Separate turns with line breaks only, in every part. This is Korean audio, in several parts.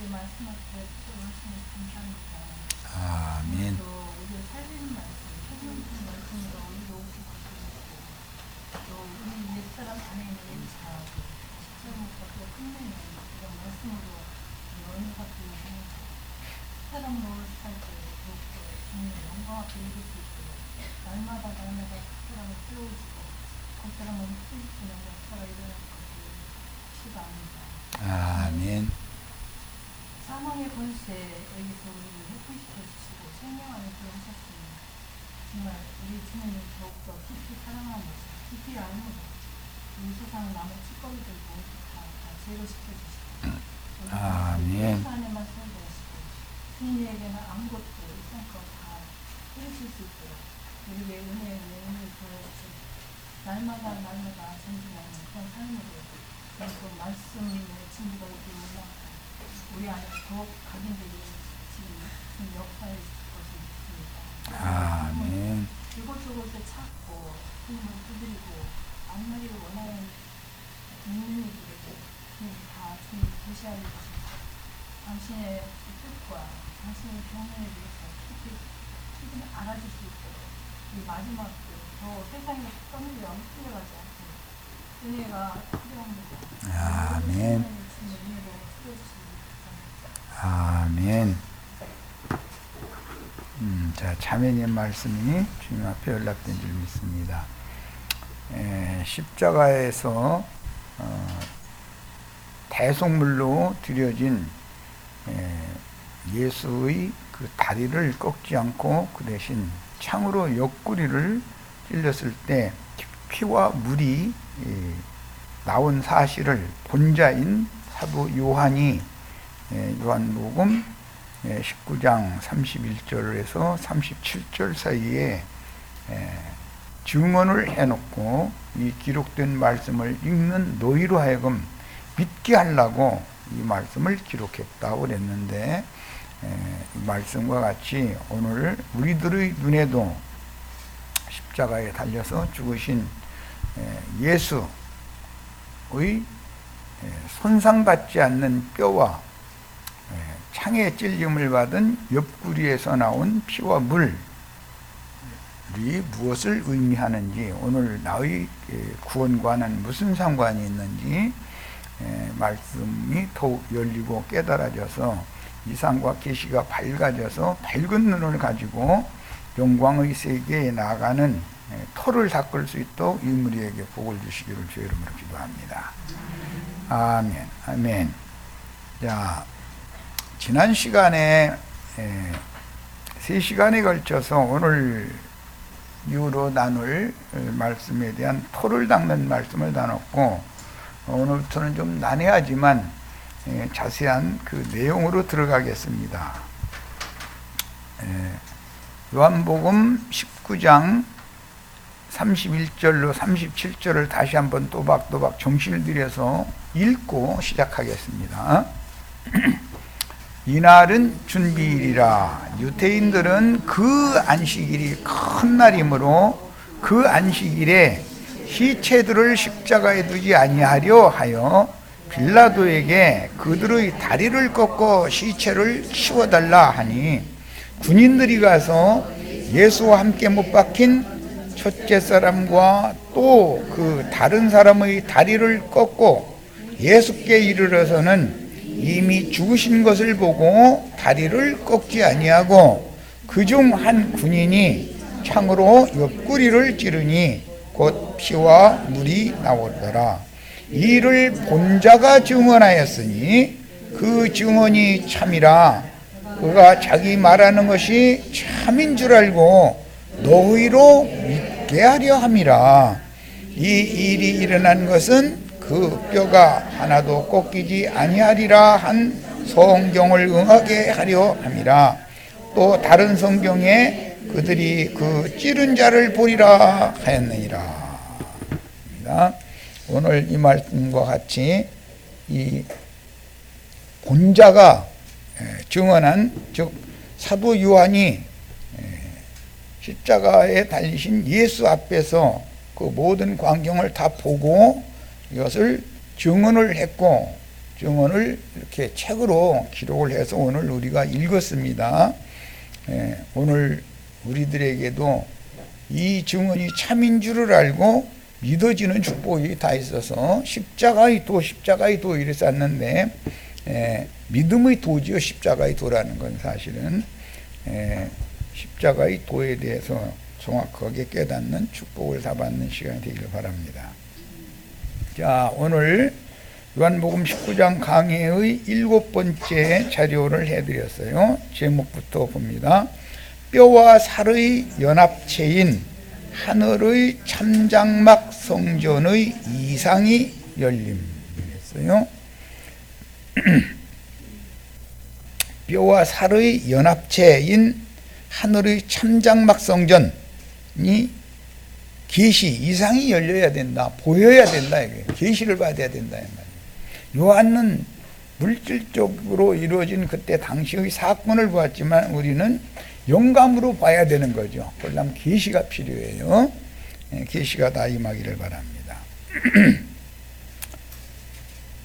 말씀하시고 말씀을 감사합니다.
아멘.
또 우리의 살리는 말씀, 생명적인 말씀으로 우리도 오시고 또 우리 옛사람 안에 있는 옛사 십자가부터 또 끝내는 이런 말씀으로 너희 같은 사람으로 살때 더욱더 주님의 영광 앞에 이룰 수 있도록 날마다 사람을 세우시고 그 사람을 세우시는 역사가 일어날 것을 시도합니다.
아멘.
사망의 권세에서 우리를 회복시켜 주시고 생명을 구하셨습니다. 정말 우리 주님을 더욱더 깊이 사랑하면서 깊이 알면서 이 세상을 남의 찌꺼기들 모두 다 제거시켜 주시고
아멘.
그 안에만 살게 하시고 주님에게는 아무것도 이상껏 다 해주실 수 있도록 우리의 은혜를 보여주시고 날마다 전진하는 그런 삶으로 그 말씀의 진리가 이렇게 올라가고 우리 안에 더욱 각인되게 지금 역사해 주실 것을 믿습니다.
아멘.
이곳저곳에 찾고 주님을 두드리고 만나기를 원하는 믿는 이들에게 주님 다 주님 계시하여 주시고 당신의 뜻과 당신의 경륜에 대해서 깊이 알아줄 수 있도록 이 마지막 더 세상에 떠밀려 끌려가지 않고 은혜가 필요합니다.
아멘. 아멘. 자, 자매님 말씀이 주님 앞에 연락된 줄 믿습니다. 십자가에서 대속물로 드려진 예수의 그 다리를 꺾지 않고 그 대신 창으로 옆구리를 찔렸을 때 피와 물이 나온 사실을 본자인 사도 요한이 요한복음 19장 31절에서 37절 사이에 증언을 해놓고 이 기록된 말씀을 읽는 너희로 하여금 믿게 하려고 이 말씀을 기록했다고 그랬는데 이 말씀과 같이 오늘 우리들의 눈에도 십자가에 달려서 죽으신 예수의 손상받지 않는 뼈와 창에 찔림을 받은 옆구리에서 나온 피와 물이 무엇을 의미하는지, 오늘 나의 구원과는 무슨 상관이 있는지 말씀이 더욱 열리고 깨달아져서 이상과 계시가 밝아져서 밝은 눈을 가지고 영광의 세계에 나아가는 터를 닦을 수 있도록 이 무리에게 복을 주시기를 주의 이름으로 기도합니다. 아멘. 아멘. 자, 지난 시간에 3시간에 걸쳐서 오늘 이후로 나눌 말씀에 대한 토를 닦는 말씀을 나눴고, 오늘부터는 좀 난해하지만 자세한 그 내용으로 들어가겠습니다. 요한복음 19장 31절로 37절을 다시 한번 또박또박 정신을 들여서 읽고 시작하겠습니다. 이날은 준비일이라. 유대인들은 그 안식일이 큰 날이므로 그 안식일에 시체들을 십자가에 두지 아니하려 하여 빌라도에게 그들의 다리를 꺾어 시체를 치워달라 하니, 군인들이 가서 예수와 함께 못 박힌 첫째 사람과 또 그 다른 사람의 다리를 꺾고 예수께 이르러서는 이미 죽으신 것을 보고 다리를 꺾지 아니하고 그중 한 군인이 창으로 옆구리를 찌르니 곧 피와 물이 나오더라. 이 일을 본 자가 증언하였으니 그 증언이 참이라. 그가 자기 말하는 것이 참인 줄 알고 너희로 믿게 하려 함이라. 이 일이 일어난 것은 그 뼈가 하나도 꺾이지 아니하리라 한 성경을 응하게 하려 함이라. 또 다른 성경에 그들이 그 찌른 자를 보리라 하였느니라. 오늘 이 말씀과 같이 이 본자가 증언한, 즉 사도 요한이 십자가에 달리신 예수 앞에서 그 모든 광경을 다 보고 이것을 증언을 했고, 증언을 이렇게 책으로 기록을 해서 오늘 우리가 읽었습니다. 오늘 우리들에게도 이 증언이 참인 줄을 알고 믿어지는 축복이 다 있어서 십자가의 도 이래 쌌는데 믿음의 도지요 십자가의 도라는 건 사실은 십자가의 도에 대해서 정확하게 깨닫는 축복을 다 받는 시간이 되기를 바랍니다. 자, 오늘 요한복음 19장 강해의 7번째 자료를 해드렸어요. 제목부터 봅니다. 뼈와 살의 연합체인 하늘의 참장막 성전의 이상이 열림이었어요. 뼈와 살의 연합체인 하늘의 참장막 성전이 계시 이상이 열려야 된다, 보여야 된다, 이게 계시를 받아야 된다 이 말이에요. 요한은 물질적으로 이루어진 그때 당시의 사건을 보았지만 우리는 영감으로 봐야 되는 거죠. 그러려면 계시가 필요해요. 계시가 다 임하기를 바랍니다.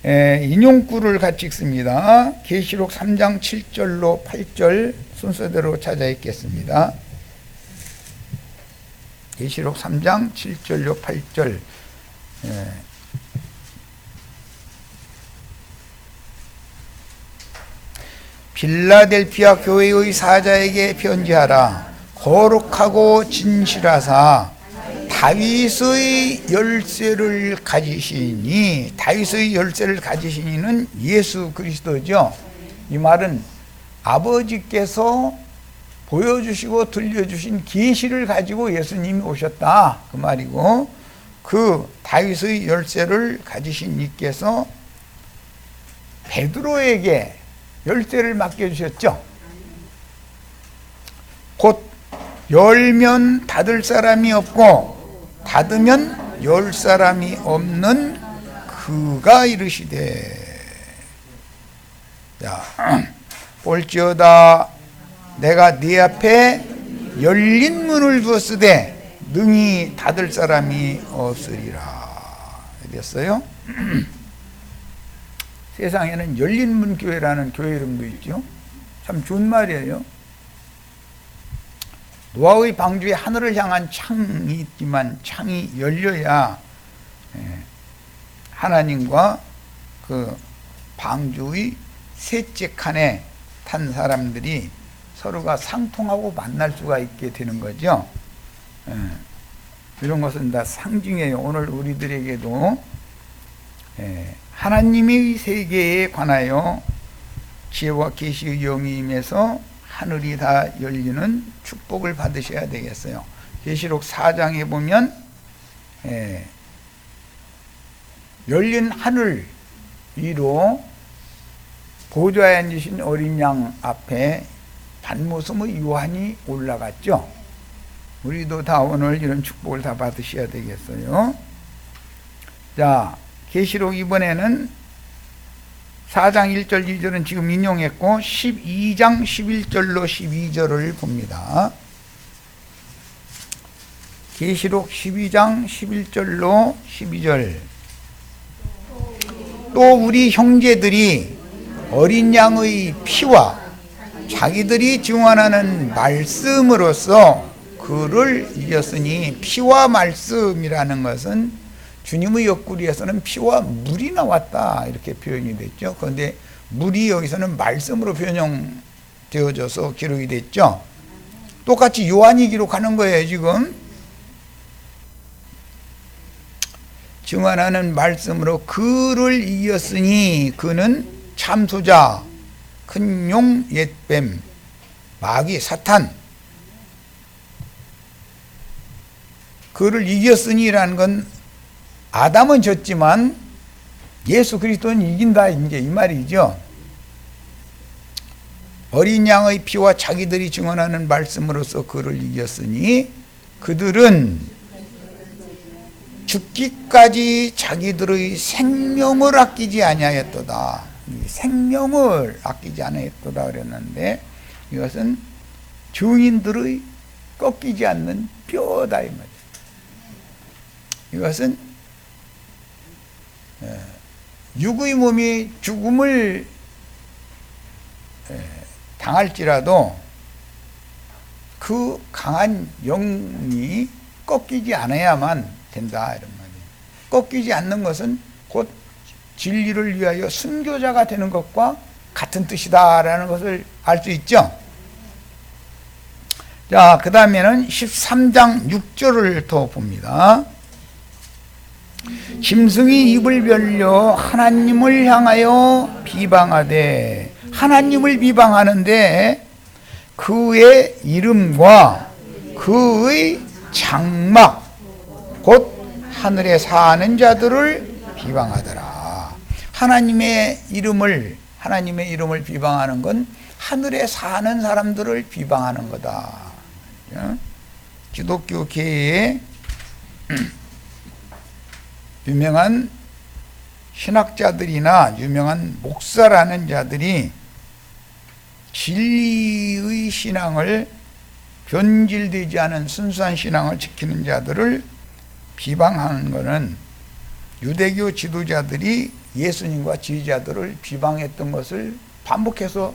인용구를 같이 읽습니다. 계시록 3장 7절로 8절 순서대로 찾아 읽겠습니다. 계시록 3장 7절로 8절. 빌라델피아 교회의 사자에게 편지하라. 거룩하고 진실하사 다윗의 열쇠를 가지시니, 다윗의 열쇠를 가지시니는 예수 그리스도죠. 이 말은 아버지께서 보여주시고 들려주신 계시를 가지고 예수님이 오셨다 그 말이고, 그 다윗의 열쇠를 가지신 이께서 베드로에게 열쇠를 맡겨주셨죠. 곧 열면 닫을 사람이 없고 닫으면 열 사람이 없는 그가 이르시되, 자, 볼지어다 내가 네 앞에 열린 문을 두었으되 능히 닫을 사람이 없으리라 이랬어요. 세상에는 열린 문 교회라는 교회 이름도 있죠. 참 좋은 말이에요. 노아의 방주에 하늘을 향한 창이 있지만 창이 열려야 하나님과 그 방주의 셋째 칸에 탄 사람들이 서로가 상통하고 만날 수가 있게 되는 거죠. 이런 것은 다 상징이에요. 오늘 우리들에게도 하나님의 세계에 관하여 지혜와 계시의 영이 임해서 하늘이 다 열리는 축복을 받으셔야 되겠어요. 계시록 4장에 보면 열린 하늘 위로 보좌에 앉으신 어린 양 앞에 반모섬의 요한이 올라갔죠. 우리도 다 오늘 이런 축복을 다 받으셔야 되겠어요. 자, 계시록 이번에는 4장 1절 2절은 지금 인용했고 12장 11절로 12절을 봅니다. 계시록 12장 11절로 12절. 또 우리 형제들이 어린 양의 피와 자기들이 증언하는 말씀으로써 그를 이겼으니, 피와 말씀이라는 것은 주님의 옆구리에서는 피와 물이 나왔다 이렇게 표현이 됐죠. 그런데 물이 여기서는 말씀으로 변형되어져서 기록이 됐죠. 똑같이 요한이 기록하는 거예요. 지금 증언하는 말씀으로 그를 이겼으니, 그는 참소자, 큰 용, 옛뱀, 마귀, 사탄, 그를 이겼으니라는 건 아담은 졌지만 예수 그리스도는 이긴다, 이제 이 말이죠. 어린 양의 피와 자기들이 증언하는 말씀으로써 그를 이겼으니 그들은 죽기까지 자기들의 생명을 아끼지 아니하였도다. 생명을 아끼지 않았도다 그랬는데, 이것은 증인들의 꺾이지 않는 뼈다 이 말이에요. 이것은 육의 몸이 죽음을 당할지라도 그 강한 영이 꺾이지 않아야만 된다, 이런 말이에요. 꺾이지 않는 것은 곧 진리를 위하여 순교자가 되는 것과 같은 뜻이다라는 것을 알 수 있죠. 자, 그 다음에는 13장 6절을 더 봅니다. 짐승이 입을 벌려 하나님을 향하여 비방하되, 하나님을 비방하는데 그의 이름과 그의 장막 곧 하늘에 사는 자들을 비방하더라. 하나님의 이름을 비방하는 건 하늘에 사는 사람들을 비방하는 거다. 기독교계의 유명한 신학자들이나 유명한 목사라는 자들이 진리의 신앙을, 변질되지 않은 순수한 신앙을 지키는 자들을 비방하는 것은 유대교 지도자들이 예수님과 지휘자들을 비방했던 것을 반복해서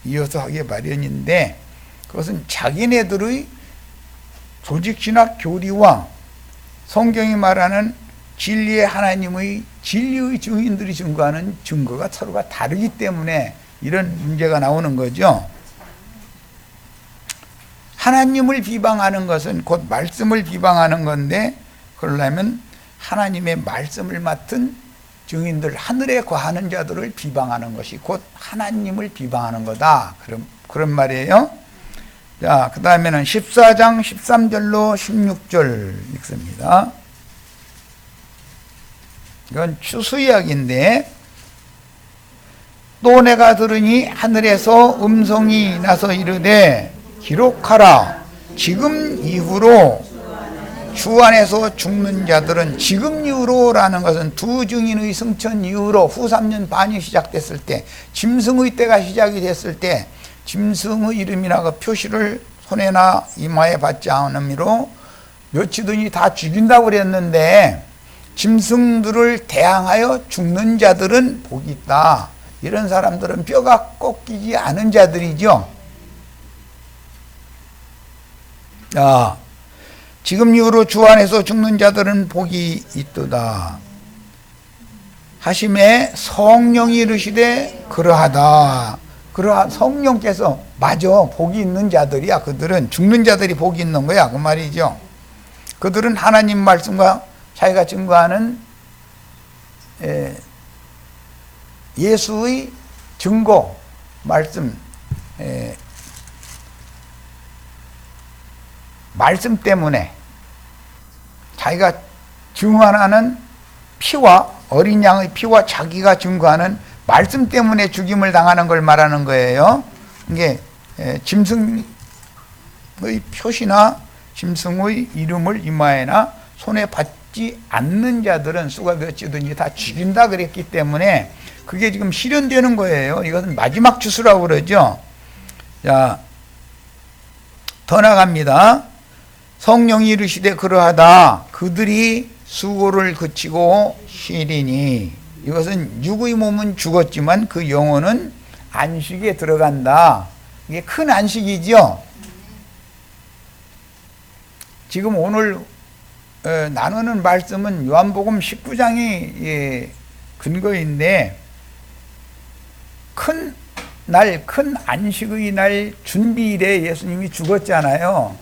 이어서 하기 마련인데, 그것은 자기네들의 조직신학 교리와 성경이 말하는 진리의 하나님의 진리의 증인들이 증거하는 증거가 서로가 다르기 때문에 이런 문제가 나오는 거죠. 하나님을 비방하는 것은 곧 말씀을 비방하는 건데, 그러려면 하나님의 말씀을 맡은 증인들, 하늘에 거하는 자들을 비방하는 것이 곧 하나님을 비방하는 거다, 그런 말이에요. 자, 그 다음에는 14장 13절로 16절 읽습니다. 이건 추수이야기인데, 또 내가 들으니 하늘에서 음성이 나서 이르되 기록하라. 지금 이후로 주 안에서 죽는 자들은, 지금 이후로라는 것은 두 증인의 승천 이후로 후 3년 반이 시작됐을 때, 짐승의 때가 시작이 됐을 때 짐승의 이름이나 그 표시를 손에나 이마에 받지 않음으로 몇이든지 다 죽인다고 그랬는데, 짐승들을 대항하여 죽는 자들은 복이 있다. 이런 사람들은 뼈가 꺾이지 않은 자들이죠. 자, 지금 이후로 주 안에서 죽는 자들은 복이 있도다 하심에 성령이 이르시되 그러하다. 성령께서, 맞아, 복이 있는 자들이야. 그들은, 죽는 자들이 복이 있는 거야, 그 말이죠. 그들은 하나님 말씀과 자기가 증거하는 예수의 증거 말씀, 말씀 때문에, 자기가 증언하는 피와 어린 양의 피와 자기가 증거하는 말씀 때문에 죽임을 당하는 걸 말하는 거예요. 이게 짐승의 표시나 짐승의 이름을 이마에나 손에 받지 않는 자들은 수가 몇이든지 다 죽인다 그랬기 때문에 그게 지금 실현되는 거예요. 이것은 마지막 추수라고 그러죠. 자, 더 나갑니다. 성령이 이르시되 그러하다. 그들이 수고를 그치고 쉬리니. 이것은 육의 몸은 죽었지만 그 영혼은 안식에 들어간다. 이게 큰 안식이죠. 지금 오늘 나누는 말씀은 요한복음 19장이 근거인데, 큰 안식의 날 준비일에 예수님이 죽었잖아요.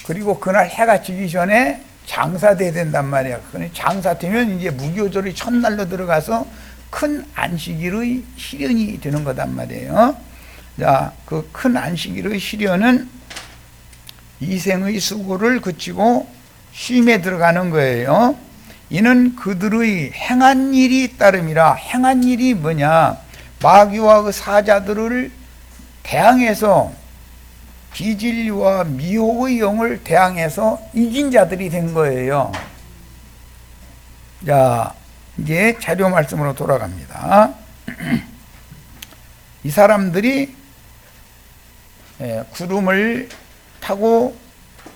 그리고 그날 해가 지기 전에 장사돼야 된단 말이야. 장사되면 이제 무교절이 첫날로 들어가서 큰 안식일의 실현이 되는 거단 말이에요. 자, 그 큰 안식일의 실현은 이생의 수고를 그치고 쉼에 들어가는 거예요. 이는 그들의 행한 일이 따름이라. 행한 일이 뭐냐? 마귀와 그 사자들을 대항해서, 비진리와 미혹의 영을 대항해서 이긴 자들이 된 거예요. 자, 이제 자료 말씀으로 돌아갑니다. 이 사람들이 구름을 타고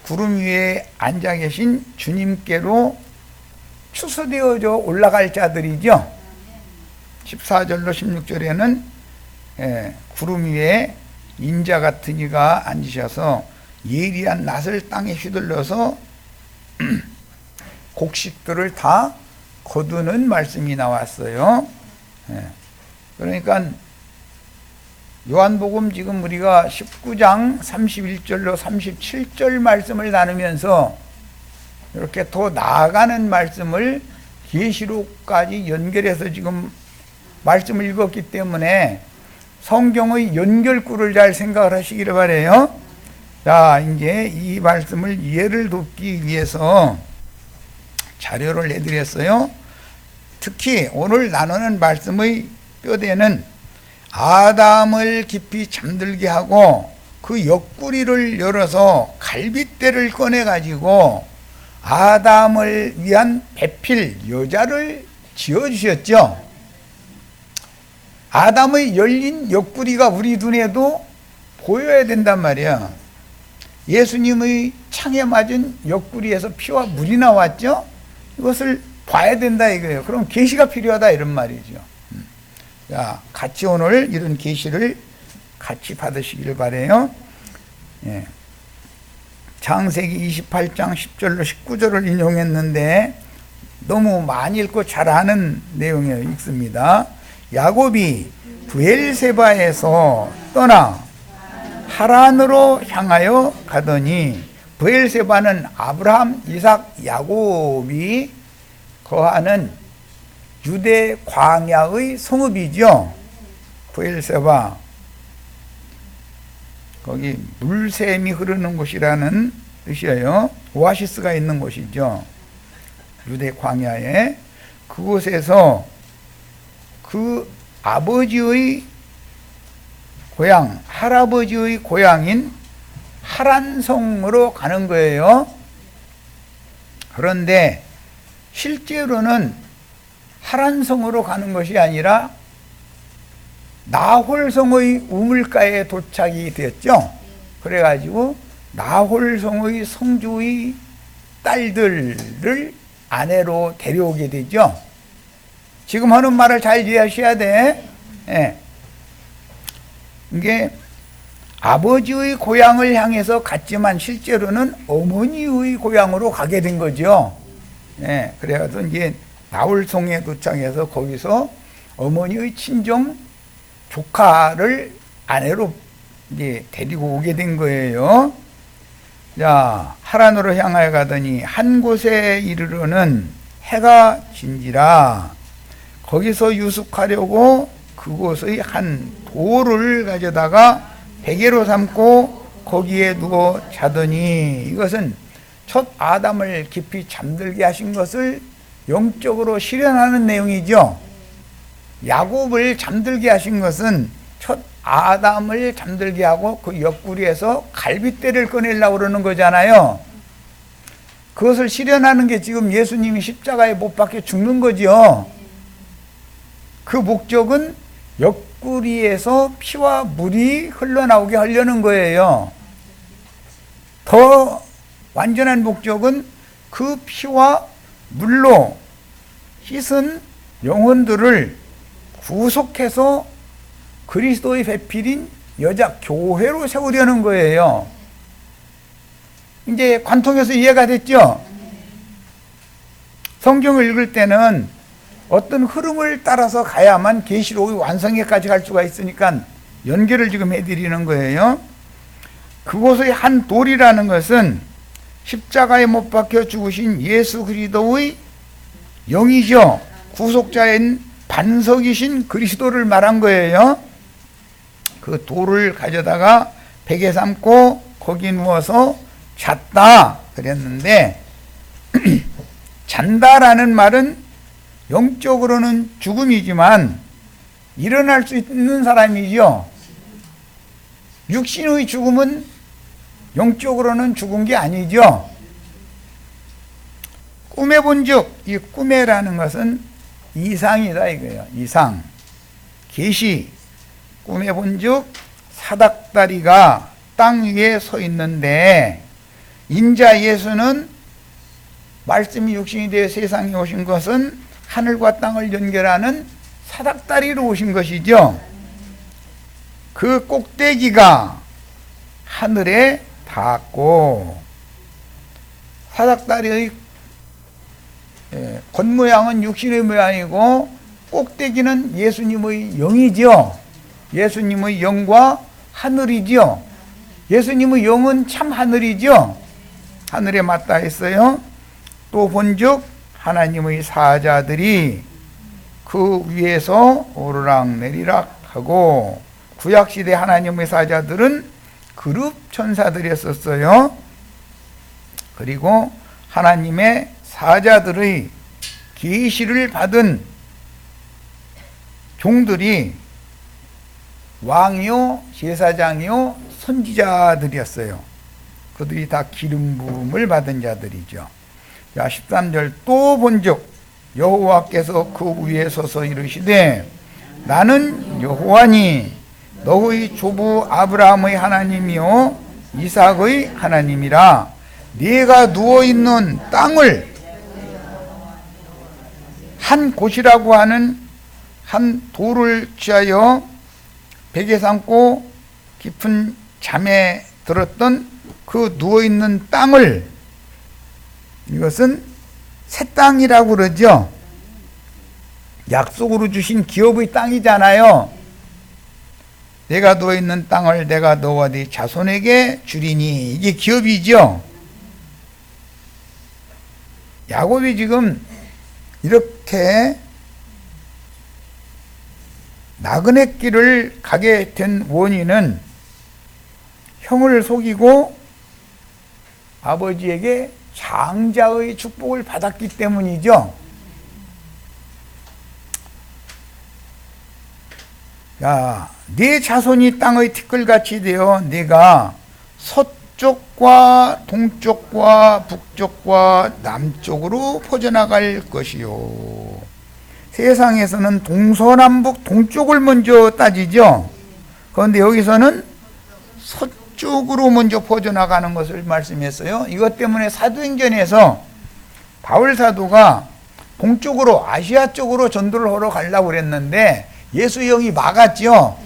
구름 위에 앉아 계신 주님께로 추수되어져 올라갈 자들이죠. 14절로 16절에는 구름 위에 인자 같은 이가 앉으셔서 예리한 낫을 땅에 휘둘러서 곡식들을 다 거두는 말씀이 나왔어요. 그러니까 요한복음 지금 우리가 19장 31절로 37절 말씀을 나누면서 이렇게 더 나아가는 말씀을 계시록까지 연결해서 지금 말씀을 읽었기 때문에 성경의 연결구를 잘 생각을 하시기를 바라요. 자, 이제 이 말씀을 이해를 돕기 위해서 자료를 내드렸어요. 특히 오늘 나누는 말씀의 뼈대는 아담을 깊이 잠들게 하고 그 옆구리를 열어서 갈빗대를 꺼내 가지고 아담을 위한 배필 여자를 지어주셨죠. 아담의 열린 옆구리가 우리 눈에도 보여야 된단 말이야. 예수님의 창에 맞은 옆구리에서 피와 물이 나왔죠. 이것을 봐야 된다 이거예요. 그럼 계시가 필요하다 이런 말이죠. 자, 같이 오늘 이런 계시를 같이 받으시기를 바라요. 창세기 28장 10절로 19절을 인용했는데 너무 많이 읽고 잘 아는 내용이에요. 읽습니다. 야곱이 브엘세바에서 떠나 하란으로 향하여 가더니, 브엘세바는 아브라함, 이삭, 야곱이 거하는 유대 광야의 성읍이죠. 브엘세바, 거기 물샘이 흐르는 곳이라는 뜻이에요. 오아시스가 있는 곳이죠. 유대 광야에. 그곳에서 그 아버지의 고향, 할아버지의 고향인 하란성으로 가는 거예요. 그런데 실제로는 하란성으로 가는 것이 아니라 나홀성의 우물가에 도착이 되었죠. 그래가지고 나홀성의 성주의 딸들을 아내로 데려오게 되죠. 지금 하는 말을 잘 이해하셔야 돼. 이게 아버지의 고향을 향해서 갔지만 실제로는 어머니의 고향으로 가게 된 거죠. 그래서 이제 나홀성에 도착해서 거기서 어머니의 친정 조카를 아내로 이제 데리고 오게 된 거예요. 자, 하란으로 향하여 가더니 한 곳에 이르러는 해가 진지라 거기서 유숙하려고 그곳의 한 돌을 가져다가 베개로 삼고 거기에 누워 자더니, 이것은 첫 아담을 깊이 잠들게 하신 것을 영적으로 실현하는 내용이죠. 야곱을 잠들게 하신 것은 첫 아담을 잠들게 하고 그 옆구리에서 갈빗대를 꺼내려고 그러는 거잖아요. 그것을 실현하는 게 지금 예수님이 십자가에 못 박혀 죽는 거죠. 그 목적은 옆구리에서 피와 물이 흘러나오게 하려는 거예요. 더 완전한 목적은 그 피와 물로 씻은 영혼들을 구속해서 그리스도의 배필인 여자 교회로 세우려는 거예요. 이제 관통해서 이해가 됐죠? 성경을 읽을 때는 어떤 흐름을 따라서 가야만 계시록의 완성에까지 갈 수가 있으니까 연결을 지금 해드리는 거예요. 그곳의 한 돌이라는 것은 십자가에 못 박혀 죽으신 예수 그리스도의 영이죠. 구속자인 반석이신 그리스도를 말한 거예요. 그 돌을 가져다가 베개 삼고 거기 누워서 잤다 그랬는데 잔다라는 말은 영적으로는 죽음이지만 일어날 수 있는 사람이죠. 육신의 죽음은 영적으로는 죽은 게 아니죠. 꿈에 본즉, 이 꿈에라는 것은 이상이다 이거예요. 이상. 계시. 꿈에 본즉 사닥다리가 땅 위에 서 있는데, 인자 예수는 말씀이 육신이 되어 세상에 오신 것은 하늘과 땅을 연결하는 사닥다리로 오신 것이죠. 그 꼭대기가 하늘에 닿았고, 사닥다리의 겉모양은 육신의 모양이고 꼭대기는 예수님의 영이죠. 예수님의 영과 하늘이죠. 예수님의 영은 참 하늘이죠. 하늘에 맞닿아 있어요. 또 본즉 하나님의 사자들이 그 위에서 오르락내리락 하고, 구약시대 하나님의 사자들은 그룹 천사들이었어요. 그리고 하나님의 사자들의 계시를 받은 종들이 왕이요, 제사장이요, 선지자들이었어요. 그들이 다 기름 부음을 받은 자들이죠. 자, 13절 또 본즉 여호와께서 그 위에 서서 이르시되 나는 여호와니 너의 조부 아브라함의 하나님이요 이삭의 하나님이라. 네가 누워있는 땅을 한 곳이라고 하는 한 돌을 취하여 베개 삼고 깊은 잠에 들었던 그 누워있는 땅을, 이것은 새 땅이라고 그러죠. 약속으로 주신 기업의 땅이잖아요. 내가 누워있는 땅을 내가 너와 네 자손에게 주리니, 이게 기업이죠. 야곱이 지금 이렇게 나그네 길을 가게 된 원인은 형을 속이고 아버지에게 장자의 축복을 받았기 때문이죠. 야, 네 자손이 땅의 티끌같이 되어 네가 서쪽과 동쪽과 북쪽과 남쪽으로 퍼져나갈 것이요. 세상에서는 동서남북 동쪽을 먼저 따지죠. 그런데 여기서는 서쪽으로 먼저 퍼져나가는 것을 말씀했어요. 이것 때문에 사도행전에서 바울 사도가 동쪽으로, 아시아 쪽으로 전도를 하러 가려고 그랬는데 예수 형이 막았죠.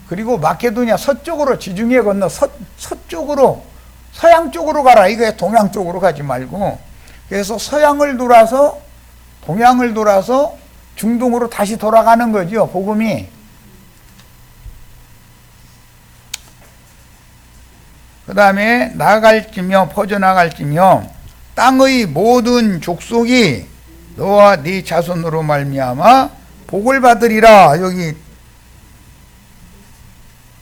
그리고 마케도니아 서쪽으로, 지중해 건너 서쪽으로, 서양 쪽으로 가라. 이거야. 동양 쪽으로 가지 말고. 그래서 서양을 돌아서, 동양을 돌아서 중동으로 다시 돌아가는 거죠, 복음이. 그 다음에 나갈지며 퍼져나갈지며 땅의 모든 족속이 너와 네 자손으로 말미암아 복을 받으리라. 여기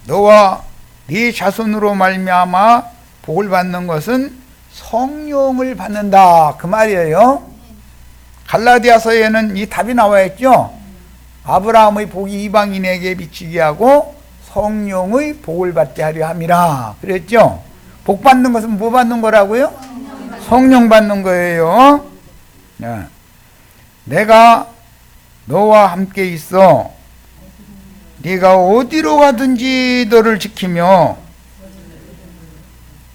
너와 네 자손으로 말미암아 복을 받는 것은 성령을 받는다, 그 말이에요. 갈라디아서에는 이 답이 나와 있죠. 아브라함의 복이 이방인에게 미치게 하고 성령의 복을 받게 하려 함이라 그랬죠. 복 받는 것은 뭐 받는 거라고요? 성령 받는 거예요. 내가 너와 함께 있어 네가 어디로 가든지 너를 지키며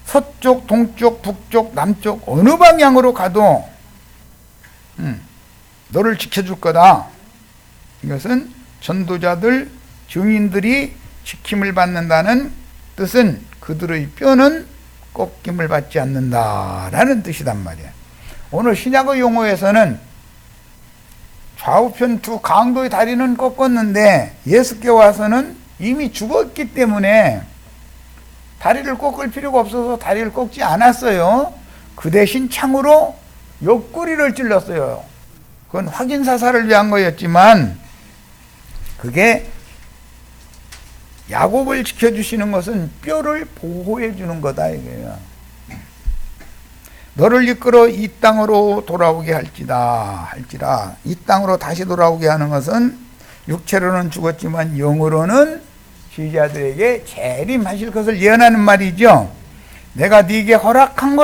서쪽, 동쪽, 북쪽, 남쪽 어느 방향으로 가도 너를 지켜줄 거다. 이것은 전도자들, 증인들이 지킴을 받는다는 뜻은 그들의 뼈는 꺾임을 받지 않는다라는 뜻이단 말이야. 오늘 신약의 용어에서는 좌우편 두 강도의 다리는 꺾었는데 예수께 와서는 이미 죽었기 때문에 다리를 꺾을 필요가 없어서 다리를 꺾지 않았어요. 그 대신 창으로 옆구리를 찔렀어요. 그건 확인사살을 위한 거였지만 그게 야곱을 지켜주시는 것은 뼈를 보호해 주는 거다 이거예요. 너를 이끌어 이 땅으로 돌아오게 할지라. 이 땅으로 다시 돌아오게 하는 것은 육체로는 죽었지만 영으로는 지자들에게 재림하실 것을 예언하는 말이죠. 내가 네게 허락한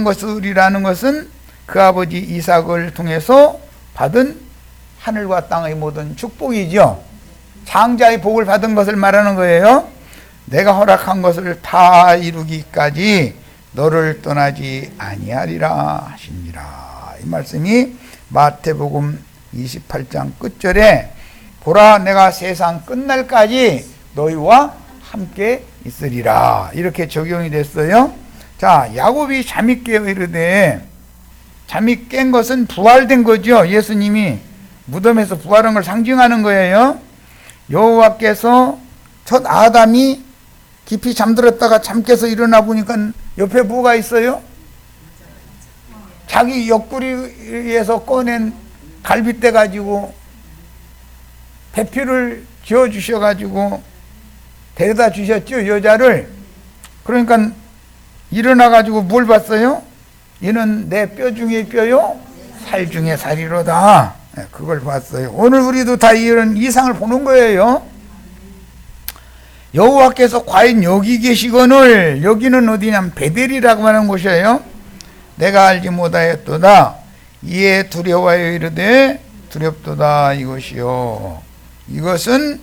것을이라는 것은 그 아버지 이삭을 통해서 받은 하늘과 땅의 모든 축복이죠. 장자의 복을 받은 것을 말하는 거예요. 내가 허락한 것을 다 이루기까지 너를 떠나지 아니하리라 하시니라. 이 말씀이 마태복음 28장 끝절에 보라 내가 세상 끝날까지 너희와 함께 있으리라 이렇게 적용이 됐어요. 자, 야곱이 잠이 깨어 이르되, 잠이 깬 것은 부활된 거죠. 예수님이 무덤에서 부활한 걸 상징하는 거예요. 여호와께서 첫 아담이 깊이 잠들었다가 잠 깨서 일어나 보니까 옆에 뭐가 있어요? 자기 옆구리에서 꺼낸 갈빗대 가지고 배필을 지어 주셔가지고 데려다 주셨죠, 여자를. 그러니까 일어나 가지고 뭘 봤어요? 이는 내 뼈 중에 뼈요, 살 중에 살이로다. 그걸 봤어요. 오늘 우리도 다 이런 이상을 보는 거예요. 여호와께서 과연 여기 계시거늘, 여기는 어디냐면 베델이라고 하는 곳이에요. 내가 알지 못하였도다. 이에 두려워하여 이르되 두렵도다 이것이요. 이것은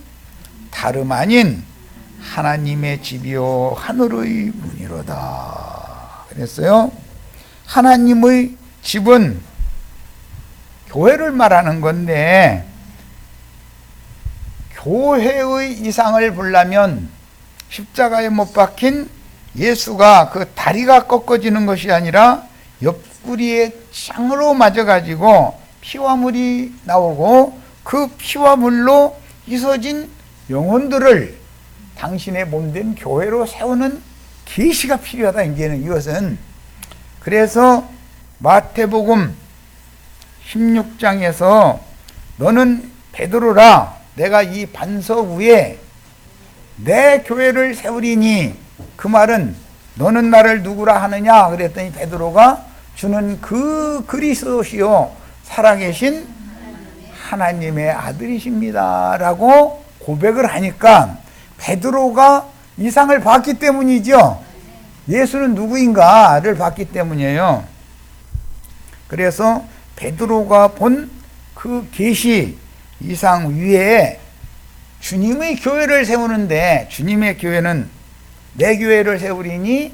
다름 아닌 하나님의 집이요 하늘의 문이로다. 그랬어요. 하나님의 집은 교회를 말하는 건데, 교회의 이상을 보려면 십자가에 못 박힌 예수가 그 다리가 꺾어지는 것이 아니라 옆구리에 창으로 맞아가지고 피와 물이 나오고 그 피와 물로 씻어진 영혼들을 당신의 몸된 교회로 세우는 계시가 필요하다. 이제는 이것은. 그래서 마태복음 16장에서 너는 베드로라, 내가 이 반석 위에 내 교회를 세우리니, 그 말은 너는 나를 누구라 하느냐 그랬더니 베드로가 주는 그 그리스도시요 살아계신 하나님의 아들이십니다 라고 고백을 하니까 베드로가 이상을 봤기 때문이죠. 예수는 누구인가를 봤기 때문이에요. 그래서 베드로가 본 그 계시 이상 위에 주님의 교회를 세우는데, 주님의 교회는 내 교회를 세우리니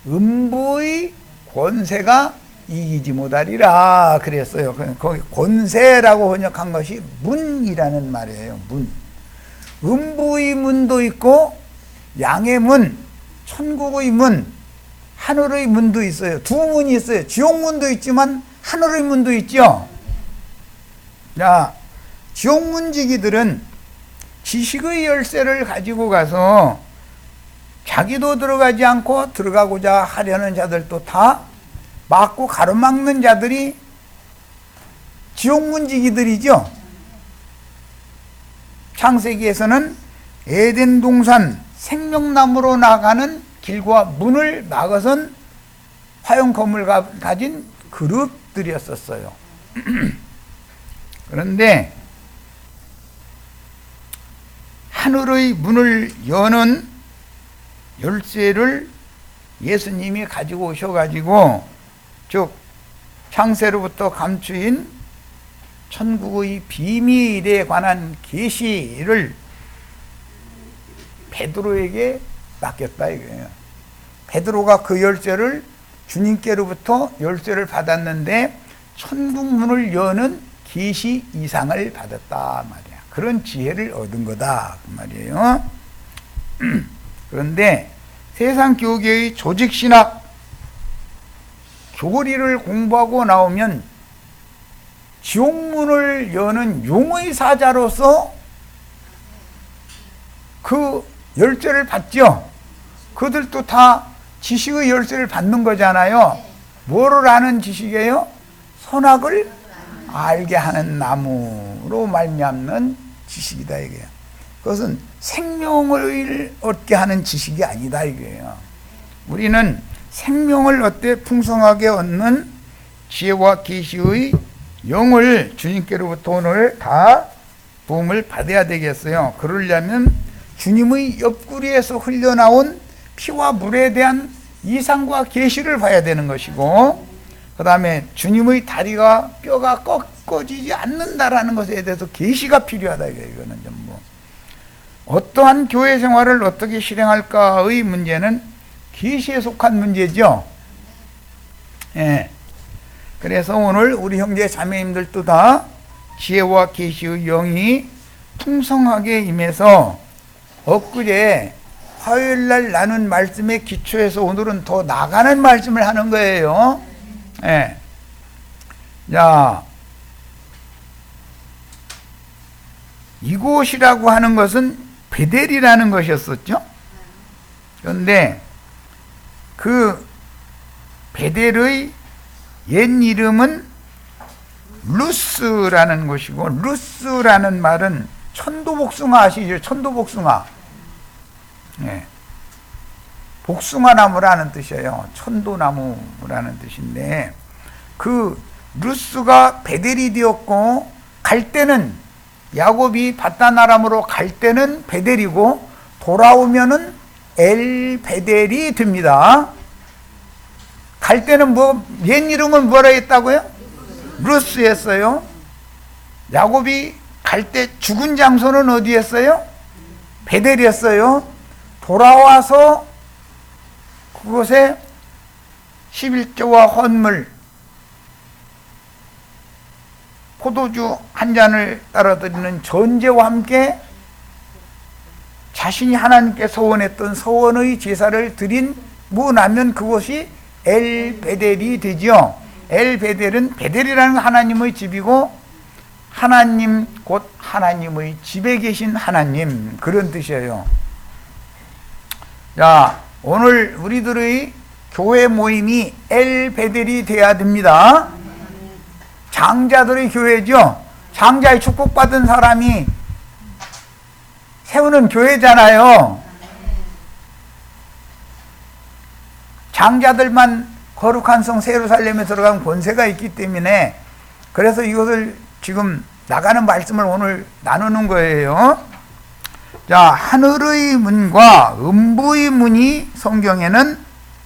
음부의 권세가 이기지 못하리라 그랬어요. 거기 권세라고 번역한 것이 문이라는 말이에요. 문. 음부의 문도 있고 양의 문, 천국의 문, 하늘의 문도 있어요. 두 문이 있어요. 지옥문도 있지만 하늘의 문도 있죠. 자, 지옥문지기들은 지식의 열쇠를 가지고 가서 자기도 들어가지 않고 들어가고자 하려는 자들도 다 막고 가로막는 자들이 지옥문지기들이죠. 창세기에서는 에덴 동산 생명나무로 나가는 길과 문을 막아선 화용검을 가진 그룹들이었었어요. 그런데 하늘의 문을 여는 열쇠를 예수님이 가지고 오셔가지고, 즉 창세로부터 감추인 천국의 비밀에 관한 계시를 베드로에게 맡겼다 이거예요. 베드로가 그 열쇠를 주님께로부터 열쇠를 받았는데 천국 문을 여는 계시 이상을 받았다 말이야. 그런 지혜를 얻은 거다 그 말이에요. 그런데 세상 교계의 조직신학 교리를 공부하고 나오면 지옥문을 여는 용의 사자로서 그 열쇠를 받죠. 그들도 다 지식의 열쇠를 받는 거잖아요. 뭐를 아는 지식이에요? 선악을 알게 하는 나무로 말미암는 지식이다 이게요. 그것은 생명을 얻게 하는 지식이 아니다 이거예요. 우리는 생명을 얻되 풍성하게 얻는 지혜와 계시의 영을 주님께로부터 오늘 다 부음을 받아야 되겠어요. 그러려면 주님의 옆구리에서 흘러나온 피와 물에 대한 이상과 계시를 봐야 되는 것이고, 그 다음에 주님의 다리가 뼈가 꺾어지지 않는다라는 것에 대해서 계시가 필요하다 이거는 전부. 어떠한 교회 생활을 어떻게 실행할까의 문제는 계시에 속한 문제죠. 예. 그래서 오늘 우리 형제 자매님들도 다 지혜와 계시의 영이 풍성하게 임해서 엊그제 화요일날 나눈 말씀의 기초에서 오늘은 더 나가는 말씀을 하는 거예요. 예. 자, 이곳이라고 하는 것은 베델이라는 것이었었죠. 그런데 그 베델의 옛 이름은 루스라는 것이고, 루스라는 말은 천도복숭아 아시죠? 천도복숭아. 예. 복숭아나무라는 뜻이에요. 천도나무라는 뜻인데, 그 루스가 베델이 되었고, 갈 때는 야곱이 바다나람으로 갈 때는 베델이고 돌아오면은 엘 베델이 됩니다. 갈 때는 옛 이름은 뭐라 했다고요? 루스였어요. 야곱이 갈 때 죽은 장소는 어디였어요? 베델이었어요. 돌아와서 그곳에 11조와 헌물, 포도주 한 잔을 따라드리는 전제와 함께 자신이 하나님께 서원했던 서원의 제사를 드리고 나면 그것이 엘 베델이 되죠. 엘 베델은 베델이라는 하나님의 집이고, 하나님 곧 하나님의 집에 계신 하나님, 그런 뜻이에요. 자, 오늘 우리들의 교회 모임이 엘 베델이 돼야 됩니다. 장자들의 교회죠. 장자의 축복받은 사람이 세우는 교회잖아요. 장자들만 거룩한 성 예루살렘에 들어간 권세가 있기 때문에, 그래서 이것을 지금 나가는 말씀을 오늘 나누는 거예요. 자, 하늘의 문과 음부의 문이 성경에는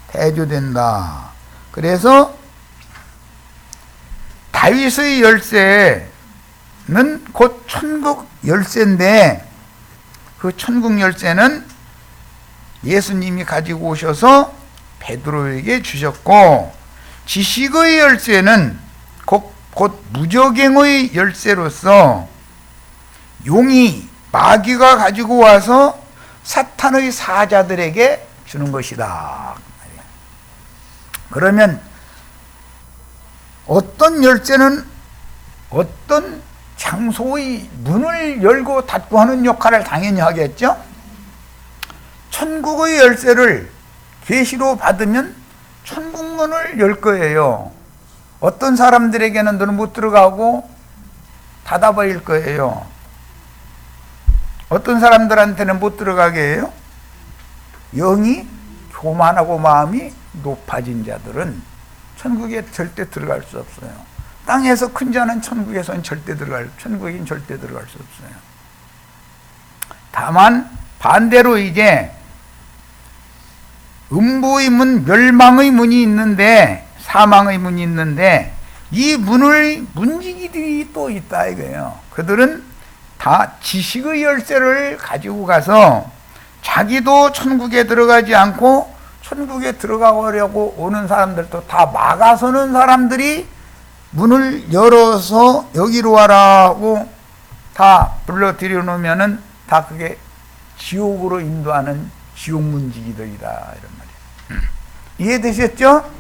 대조된다. 그래서 다윗의 열쇠는 곧 천국 열쇠인데, 그 천국 열쇠는 예수님이 가지고 오셔서 베드로에게 주셨고, 지식의 열쇠는 곧 무저갱의 열쇠로서 용이 마귀가 가지고 와서 사탄의 사자들에게 주는 것이다. 그러면 어떤 열쇠는 어떤 장소의 문을 열고 닫고 하는 역할을 당연히 하겠죠. 천국의 열쇠를 계시로 받으면 천국문을 열 거예요. 어떤 사람들에게는 너는 못 들어가고 닫아버릴 거예요. 어떤 사람들한테는 못 들어가게 해요. 영이 교만하고 마음이 높아진 자들은 천국에 절대 들어갈 수 없어요. 땅에서 큰 자는 천국에서는 천국에는 절대 들어갈 수 없어요. 다만 반대로 이제 음부의 문, 멸망의 문이 있는데, 사망의 문이 있는데, 이 문을 문지기들이 또 있다 이거예요. 그들은 다 지식의 열쇠를 가지고 가서 자기도 천국에 들어가지 않고 천국에 들어가려고 오는 사람들도 다 막아서는 사람들이 문을 열어서 여기로 와라고 다 불러들여 놓으면은 다 그게 지옥으로 인도하는 지옥 문지기들이다, 이런 말이에요. 이해되셨죠?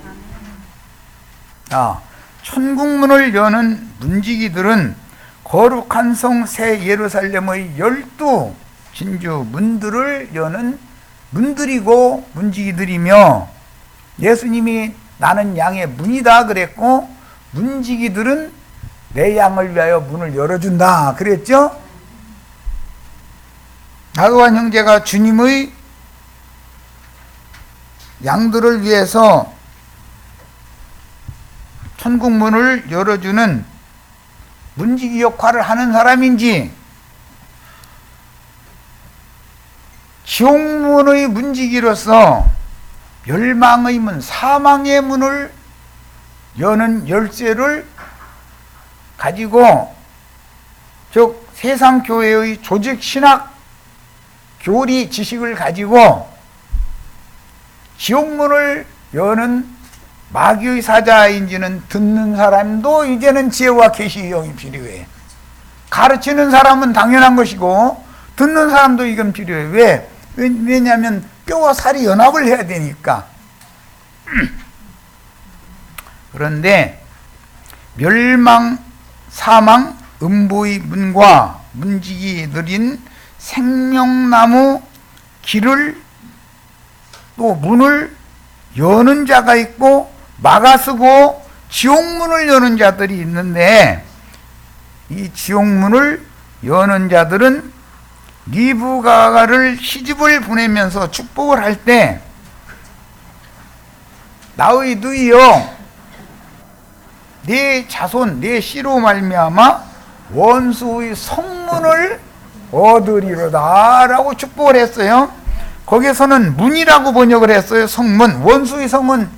천국문을 여는 문지기들은 거룩한 성 새 예루살렘의 12 진주 문들을 여는 문들이고 문지기들이며, 예수님이 나는 양의 문이다 그랬고, 문지기들은 내 양을 위하여 문을 열어준다 그랬죠? 나그와 형제가 주님의 양들을 위해서 천국문을 열어주는 문지기 역할을 하는 사람인지, 지옥문의 문지기로서 멸망의 문, 사망의 문을 여는 열쇠를 가지고, 즉 세상 교회의 조직 신학 교리 지식을 가지고 지옥문을 여는 마귀의 사자인지는 듣는 사람도 이제는 지혜와 계시의 영이 필요해. 가르치는 사람은 당연한 것이고 듣는 사람도 이건 필요해요. 왜냐하면 뼈와 살이 연합을 해야 되니까. 그런데 멸망, 사망, 음부의 문과 문지기 느린 생명나무 길을 또 문을 여는 자가 있고 막아쓰고 지옥문을 여는 자들이 있는데, 이 지옥문을 여는 자들은 리브가를 시집을 보내면서 축복을 할 때 나의 누이여 네 자손 네 씨로 말미암아 원수의 성문을 얻으리로다 라고 축복을 했어요. 거기서는 문이라고 번역을 했어요. 성문. 원수의 성은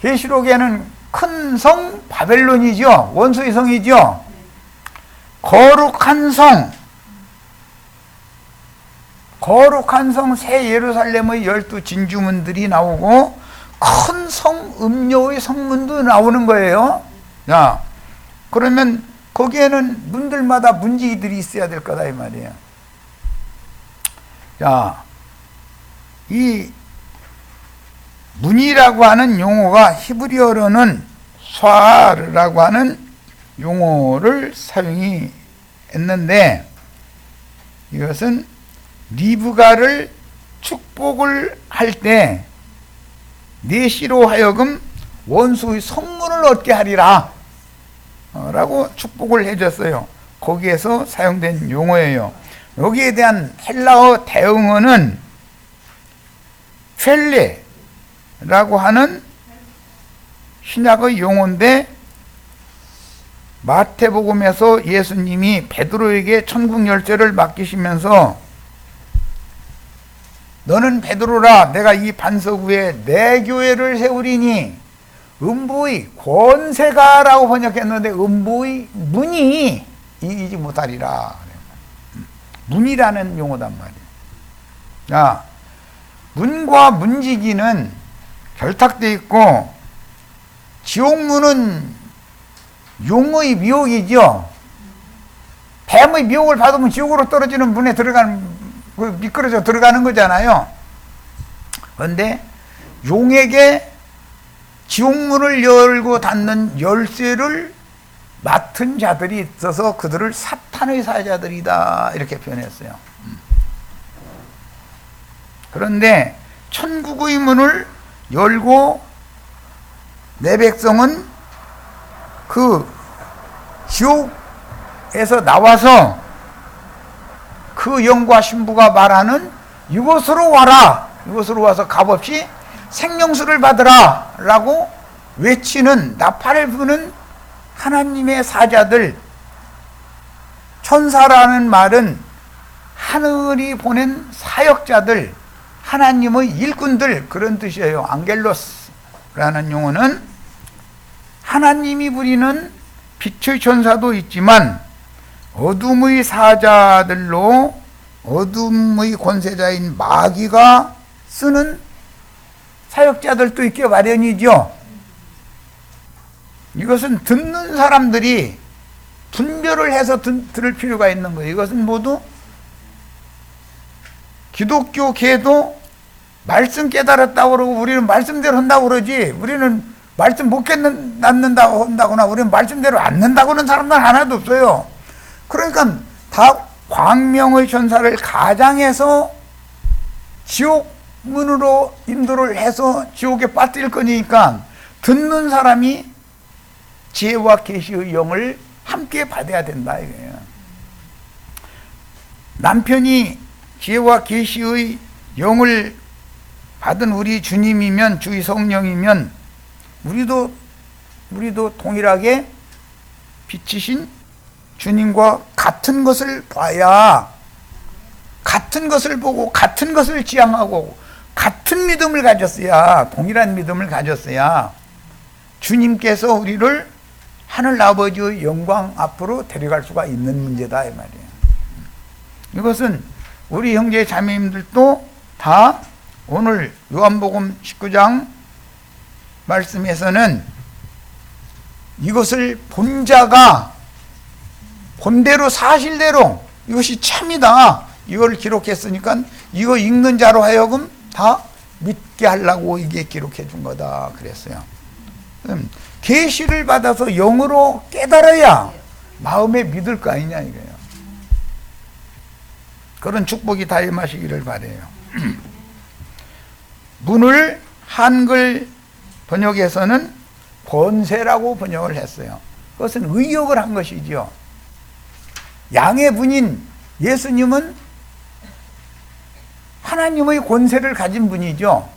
계시록에는 큰 성 바벨론이죠. 원수의 성이죠. 거룩한 성, 거룩한 성 새 예루살렘의 12 진주문들이 나오고 큰 성 음료의 성문도 나오는 거예요. 야, 그러면 거기에는 문들마다 문지기들이 있어야 될 거다 이 말이에요. 자, 이 문이라고 하는 용어가 히브리어로는 샤르라고 하는 용어를 사용이 했는데, 이것은 리브가를 축복을 할 때 네 씨로 하여금 원수의 성문을 얻게 하리라 라고 축복을 해줬어요. 거기에서 사용된 용어예요. 여기에 대한 헬라어 대응어는 펠레라고 하는 신약의 용어인데, 마태복음에서 예수님이 베드로에게 천국 열쇠를 맡기시면서 너는 베드로라, 내가 이 반석 위에 내 교회를 세우리니, 음부의 권세가라고 번역했는데 음부의 문이 이기지 못하리라. 문이라는 용어단 말이에요. 자, 문과 문지기는 결탁되어 있고, 지옥문은 용의 미혹이죠. 뱀의 미혹을 받으면 지옥으로 떨어지는 문에 미끄러져 들어가는 거잖아요. 그런데 용에게 지옥문을 열고 닫는 열쇠를 맡은 자들이 있어서 그들을 사탄의 사자들이다 이렇게 표현했어요. 그런데 천국의 문을 열고 내 백성은 그 지옥에서 나와서 그 영과 신부가 말하는 이곳으로 와라, 이곳으로 와서 값없이 생명수를 받으라 라고 외치는, 나팔을 부는 하나님의 사자들. 천사라는 말은 하늘이 보낸 사역자들, 하나님의 일꾼들, 그런 뜻이에요. 안겔로스라는 용어는 하나님이 부리는 빛의 천사도 있지만 어둠의 사자들로 어둠의 권세자인 마귀가 쓰는 사역자들도 있기 마련이죠. 이것은 듣는 사람들이 분별을 해서 들을 필요가 있는 거예요. 이것은 모두 기독교계도 말씀 깨달았다고 그러고 우리는 말씀대로 한다고 그러지, 우리는 말씀 못 깨닫는다고 한다거나 우리는 말씀대로 안는다고는 사람들 하나도 없어요. 그러니까 다 광명의 천사를 가장해서 지옥문으로 인도를 해서 지옥에 빠뜨릴 거니까 듣는 사람이 지혜와 계시의 영을 함께 받아야 된다 이거예요. 남편이 지혜와 계시의 영을 받은 우리 주님이면, 주의 성령이면 우리도 동일하게 빛이신 주님과 같은 것을 봐야, 같은 것을 보고 같은 것을 지향하고 같은 믿음을 가졌어야, 동일한 믿음을 가졌어야 주님께서 우리를 하늘 아버지의 영광 앞으로 데려갈 수가 있는 문제다 이 말이에요. 이것은 우리 형제 자매님들도 다 오늘 요한복음 19장 말씀에서는 이것을 본 자가 본대로 사실대로 이것이 참이다. 이걸 기록했으니까 이거 읽는 자로 하여금 다 믿게 하려고 이게 기록해 준 거다 그랬어요. 계시를 받아서 영으로 깨달아야 마음에 믿을 거 아니냐 이거예요. 그런 축복이 다 임하시기를 바라요. 문을 한글 번역에서는 권세라고 번역을 했어요. 그것은 의역을 한 것이죠. 양의 분인 예수님은 하나님의 권세를 가진 분이죠.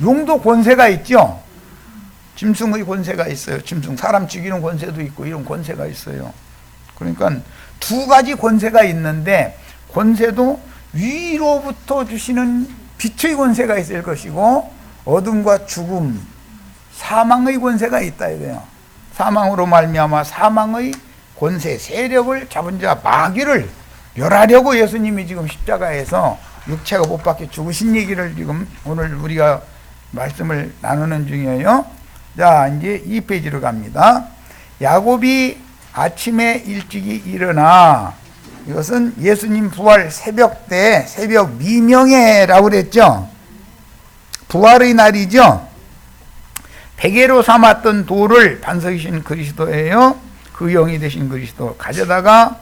용도 권세가 있죠. 짐승의 권세가 있어요. 짐승, 사람 죽이는 권세도 있고 이런 권세가 있어요. 그러니까 두 가지 권세가 있는데 권세도 위로부터 주시는 빛의 권세가 있을 것이고 어둠과 죽음, 사망의 권세가 있다 이거예요. 사망으로 말미암아 사망의 권세, 세력을 잡은 자 마귀를 멸하려고 예수님이 지금 십자가에서 육체가 못 박혀 죽으신 얘기를 지금 오늘 우리가 말씀을 나누는 중이에요. 자, 이제 2페이지로 갑니다. 야곱이 아침에 일찍이 일어나, 이것은 예수님 부활 새벽 때, 새벽 미명회라고 그랬죠. 부활의 날이죠. 베개로 삼았던 돌을 반석이신 그리스도예요. 그 영이 되신 그리스도 가져다가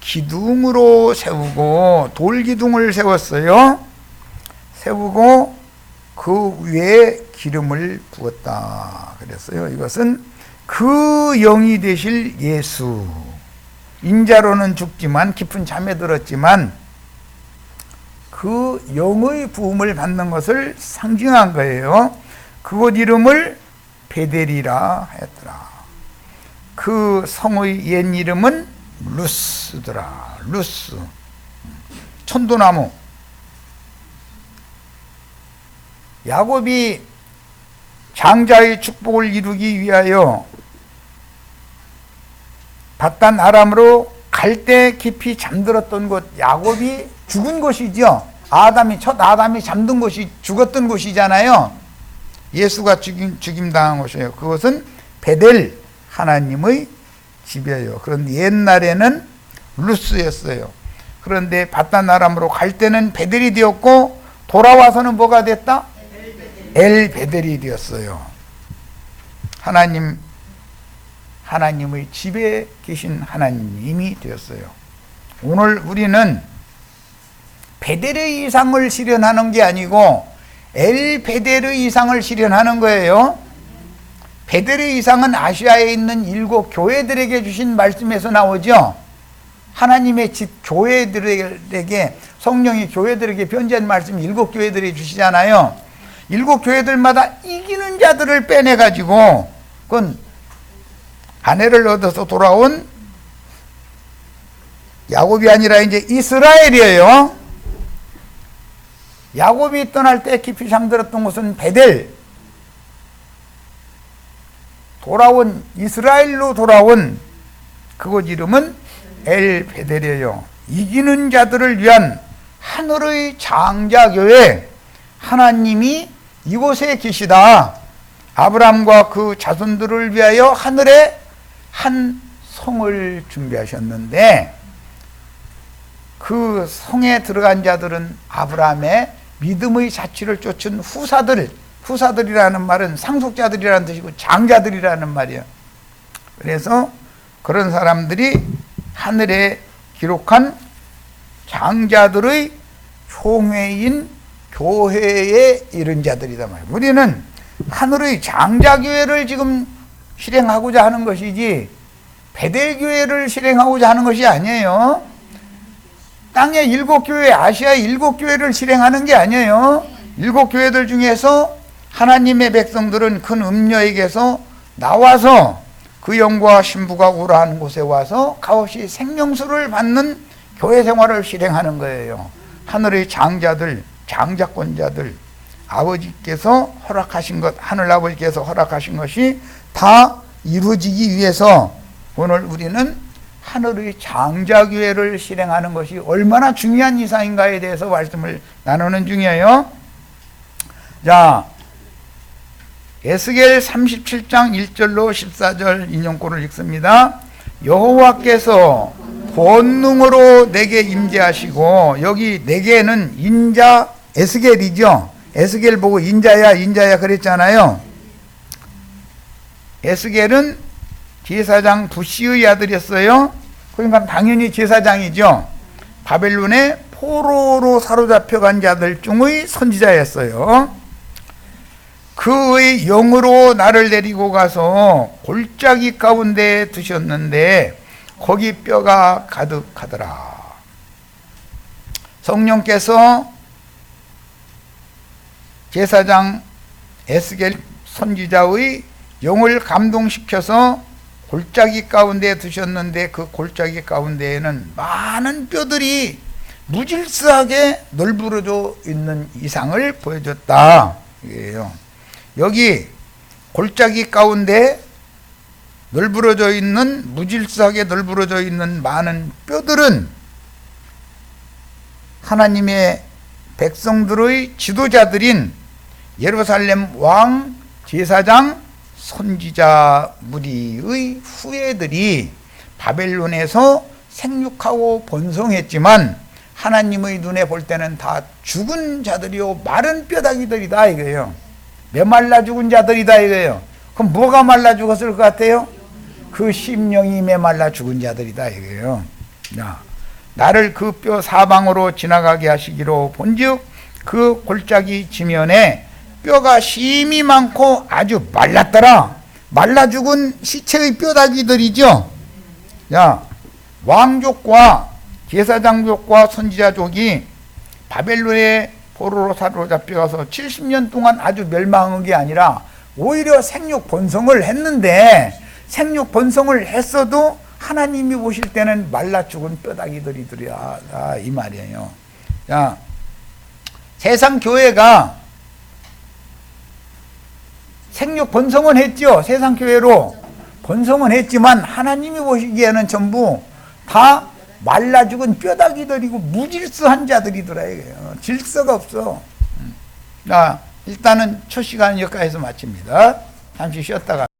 기둥으로 세우고 돌기둥을 세웠어요. 세우고 그 위에 기름을 부었다 그랬어요. 이것은 그 영이 되실 예수, 인자로는 죽지만 깊은 잠에 들었지만 그 영의 부음을 받는 것을 상징한 거예요. 그곳 이름을 베델이라 했더라. 그 성의 옛 이름은 루스더라. 루스, 천도나무. 야곱이 장자의 축복을 이루기 위하여 바단 아람으로 갈대 깊이 잠들었던 곳, 야곱이 죽은 곳이죠. 첫 아담이 잠든 곳이 죽었던 곳이잖아요. 예수가 죽임당한 곳이에요. 그것은 베델, 하나님의 집이에요. 그런데 옛날에는 루스였어요. 그런데 바단 아람으로 갈 때는 베델이 되었고 돌아와서는 뭐가 됐다? 엘 베델이 되었어요. 하나님의 집에 계신 하나님이 되었어요. 오늘 우리는 베델의 이상을 실현하는 게 아니고 엘 베델의 이상을 실현하는 거예요. 베델의 이상은 아시아에 있는 7 교회들에게 주신 말씀에서 나오죠. 하나님의 집 교회들에게, 성령이 교회들에게 편지한 말씀 7 교회들이 주시잖아요. 7 교회들마다 이기는 자들을 빼내가지고 그건 아내를 얻어서 돌아온 야곱이 아니라 이제 이스라엘이에요. 야곱이 떠날 때 깊이 잠들었던 곳은 베델, 이스라엘로 돌아온 그곳 이름은 엘 베델이에요. 이기는 자들을 위한 하늘의 장자교회, 하나님이 이곳에 계시다. 아브라함과 그 자손들을 위하여 하늘에 한 성을 준비하셨는데 그 성에 들어간 자들은 아브라함의 믿음의 자취를 쫓은 후사들이라는 말은 상속자들이라는 뜻이고 장자들이라는 말이에요. 그래서 그런 사람들이 하늘에 기록한 장자들의 총회인 교회에 이른 자들이다 말이에요. 우리는 하늘의 장자교회를 지금 실행하고자 하는 것이지 베델교회를 실행하고자 하는 것이 아니에요. 땅의 7 교회, 아시아의 7 교회를 실행하는 게 아니에요. 7 교회들 중에서 하나님의 백성들은 큰 음녀에게서 나와서 그 영과 신부가 오라는 곳에 와서 값없이 생명수를 받는 교회 생활을 실행하는 거예요. 하늘의 장자들, 장자권자들, 아버지께서 허락하신 것, 하늘 아버지께서 허락하신 것이 다 이루어지기 위해서 오늘 우리는 하늘의 장자교회를 실행하는 것이 얼마나 중요한 이상인가에 대해서 말씀을 나누는 중이에요. 자, 에스겔 37장 1절로 14절 인용구를 읽습니다. 여호와께서 권능으로 내게 임재하시고, 여기 내게는 인자 에스겔이죠. 에스겔 보고 인자야 인자야 그랬잖아요. 에스겔은 제사장 부시의 아들이었어요. 그러니까 당연히 제사장이죠. 바벨론의 포로로 사로잡혀간 자들 중의 선지자였어요. 그의 영으로 나를 데리고 가서 골짜기 가운데 두셨는데 거기 뼈가 가득하더라. 성령께서 제사장 에스겔 선지자의 영을 감동시켜서 골짜기 가운데 두셨는데 그 골짜기 가운데에는 많은 뼈들이 무질서하게 널브러져 있는 이상을 보여줬다. 이게요. 여기 골짜기 가운데 널브러져 있는, 무질서하게 널브러져 있는 많은 뼈들은 하나님의 백성들의 지도자들인 예루살렘 왕, 제사장, 선지자 무리의 후예들이 바벨론에서 생육하고 번성했지만 하나님의 눈에 볼 때는 다 죽은 자들이요 마른 뼈다귀들이다 이거예요. 메말라 죽은 자들이다 이거예요. 그럼 뭐가 말라 죽었을 것 같아요? 그 심령이 메말라 죽은 자들이다 이거예요. 나를 그 뼈 사방으로 지나가게 하시기로 본즉 그 골짜기 지면에 뼈가 심이 많고 아주 말랐더라. 말라 죽은 시체의 뼈다귀들이죠. 왕족과 제사장족과 선지자족이 바벨론의 포로로 사로잡혀가서 70년 동안 아주 멸망한 게 아니라 오히려 생육 번성을 했는데, 생육 번성을 했어도 하나님이 보실 때는 말라 죽은 뼈다귀들이더라 이 말이에요. 세상 교회가 생육 번성은 했죠. 세상 교회로 번성은 했지만 하나님이 보시기에는 전부 다 말라 죽은 뼈다귀들이고 무질서한 자들이더라 이거예요. 질서가 없어. 일단은 첫 시간은 여기까지서 마칩니다. 잠시 쉬었다가